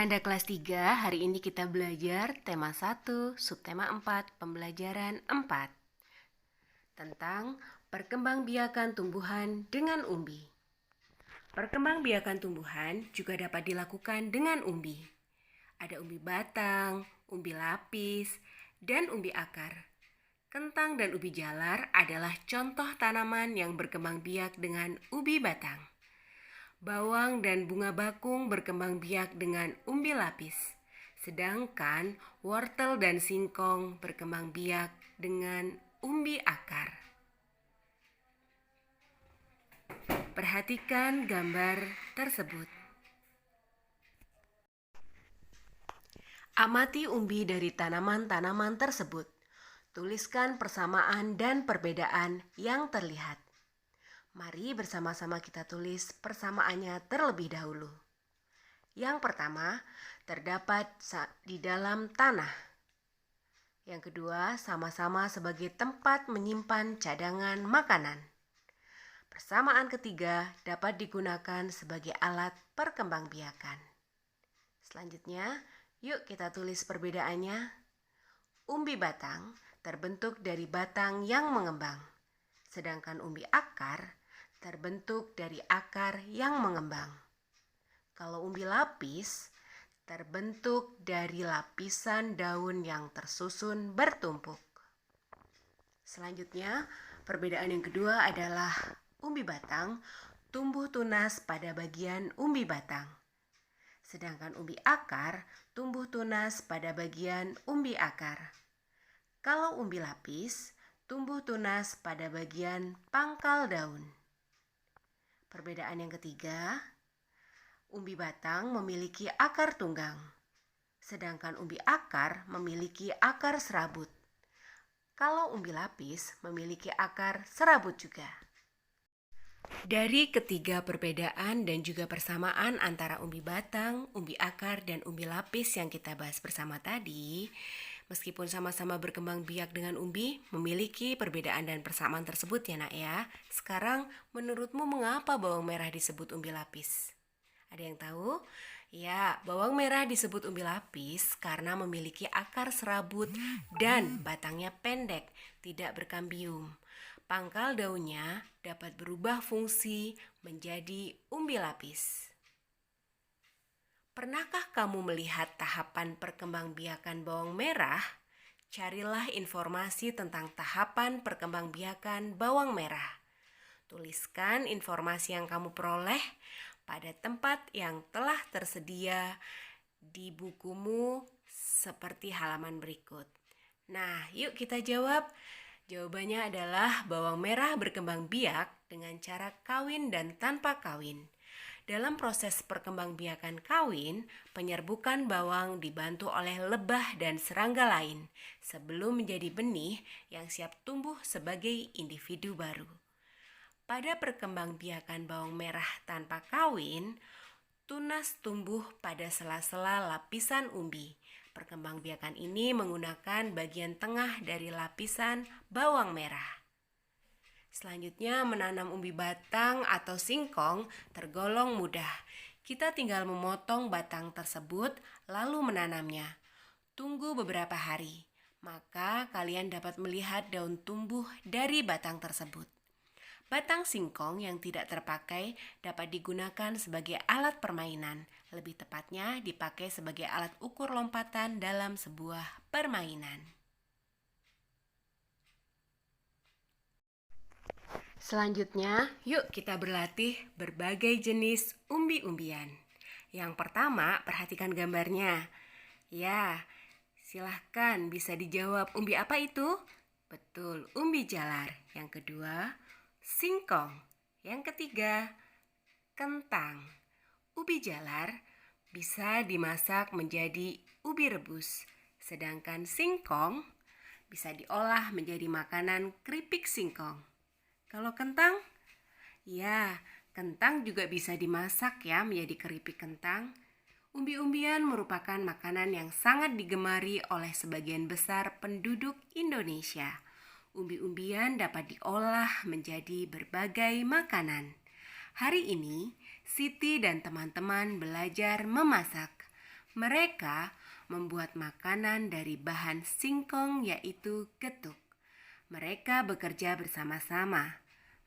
Bercanda kelas 3, hari ini kita belajar tema 1, subtema 4, pembelajaran 4 tentang perkembangbiakan tumbuhan dengan umbi. Perkembangbiakan tumbuhan juga dapat dilakukan dengan umbi. Ada umbi batang, umbi lapis, dan umbi akar. Kentang dan ubi jalar adalah contoh tanaman yang berkembang biak dengan ubi batang. Bawang dan bunga bakung berkembang biak dengan umbi lapis, sedangkan wortel dan singkong berkembang biak dengan umbi akar. Perhatikan gambar tersebut. Amati umbi dari tanaman-tanaman tersebut. Tuliskan persamaan dan perbedaan yang terlihat. Mari bersama-sama kita tulis persamaannya terlebih dahulu. Yang pertama, terdapat di dalam tanah. Yang kedua, sama-sama sebagai tempat menyimpan cadangan makanan. Persamaan ketiga dapat digunakan sebagai alat perkembangbiakan. Selanjutnya, yuk kita tulis perbedaannya. Umbi batang terbentuk dari batang yang mengembang, sedangkan umbi akar terbentuk dari akar yang mengembang. Kalau umbi lapis terbentuk dari lapisan daun yang tersusun bertumpuk. Selanjutnya, perbedaan yang kedua adalah umbi batang tumbuh tunas pada bagian umbi batang, sedangkan umbi akar tumbuh tunas pada bagian umbi akar. Kalau umbi lapis tumbuh tunas pada bagian pangkal daun. Perbedaan yang ketiga, umbi batang memiliki akar tunggang, sedangkan umbi akar memiliki akar serabut. Kalau umbi lapis memiliki akar serabut juga. Dari ketiga perbedaan dan juga persamaan antara umbi batang, umbi akar, dan umbi lapis yang kita bahas bersama tadi, meskipun sama-sama berkembang biak dengan umbi, memiliki perbedaan dan persamaan tersebut ya nak ya. Sekarang menurutmu mengapa bawang merah disebut umbi lapis? Ada yang tahu? Ya, bawang merah disebut umbi lapis karena memiliki akar serabut dan batangnya pendek, tidak berkambium. Pangkal daunnya dapat berubah fungsi menjadi umbi lapis. Pernahkah kamu melihat tahapan perkembangbiakan bawang merah? Carilah informasi tentang tahapan perkembangbiakan bawang merah. Tuliskan informasi yang kamu peroleh pada tempat yang telah tersedia di bukumu seperti halaman berikut. Nah, yuk kita jawab. Jawabannya adalah bawang merah berkembang biak dengan cara kawin dan tanpa kawin. Dalam proses perkembangbiakan kawin, penyerbukan bawang dibantu oleh lebah dan serangga lain sebelum menjadi benih yang siap tumbuh sebagai individu baru. Pada perkembangbiakan bawang merah tanpa kawin, tunas tumbuh pada sela-sela lapisan umbi. Perkembangbiakan ini menggunakan bagian tengah dari lapisan bawang merah. Selanjutnya, menanam umbi batang atau singkong tergolong mudah. Kita tinggal memotong batang tersebut lalu menanamnya. Tunggu beberapa hari, maka kalian dapat melihat daun tumbuh dari batang tersebut. Batang singkong yang tidak terpakai dapat digunakan sebagai alat permainan. Lebih tepatnya dipakai sebagai alat ukur lompatan dalam sebuah permainan. Selanjutnya, yuk kita berlatih berbagai jenis umbi-umbian. Yang pertama, perhatikan gambarnya. Ya, silahkan bisa dijawab umbi apa itu? Betul, umbi jalar. Yang kedua, singkong. Yang ketiga, kentang. Ubi jalar bisa dimasak menjadi ubi rebus, sedangkan singkong bisa diolah menjadi makanan keripik singkong. Kalau kentang, ya, kentang juga bisa dimasak ya menjadi keripik kentang. Umbi-umbian merupakan makanan yang sangat digemari oleh sebagian besar penduduk Indonesia. Umbi-umbian dapat diolah menjadi berbagai makanan. Hari ini, Siti dan teman-teman belajar memasak. Mereka membuat makanan dari bahan singkong yaitu getuk. Mereka bekerja bersama-sama.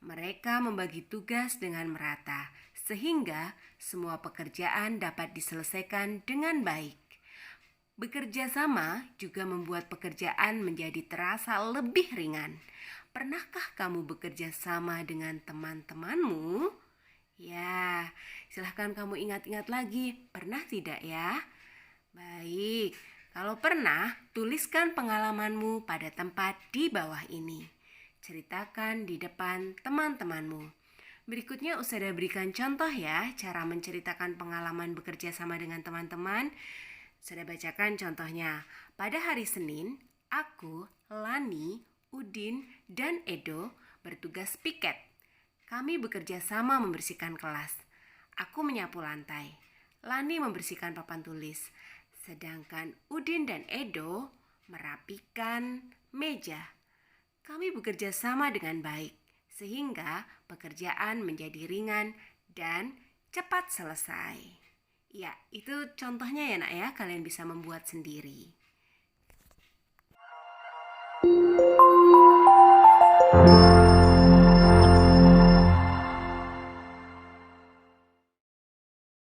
Mereka membagi tugas dengan merata sehingga semua pekerjaan dapat diselesaikan dengan baik. Bekerja sama juga membuat pekerjaan menjadi terasa lebih ringan. Pernahkah kamu bekerja sama dengan teman-temanmu? Ya, silahkan kamu ingat-ingat lagi. Pernah tidak ya? Baik, kalau pernah, tuliskan pengalamanmu pada tempat di bawah ini. Ceritakan di depan teman-temanmu. Berikutnya Usada berikan contoh ya, cara menceritakan pengalaman bekerja sama dengan teman-teman. Usada bacakan contohnya. Pada hari Senin, aku, Lani, Udin, dan Edo bertugas piket. Kami bekerja sama membersihkan kelas. Aku menyapu lantai. Lani membersihkan papan tulis. Sedangkan Udin dan Edo merapikan meja. Kami bekerja sama dengan baik, sehingga pekerjaan menjadi ringan dan cepat selesai. Ya, itu contohnya ya nak ya, kalian bisa membuat sendiri.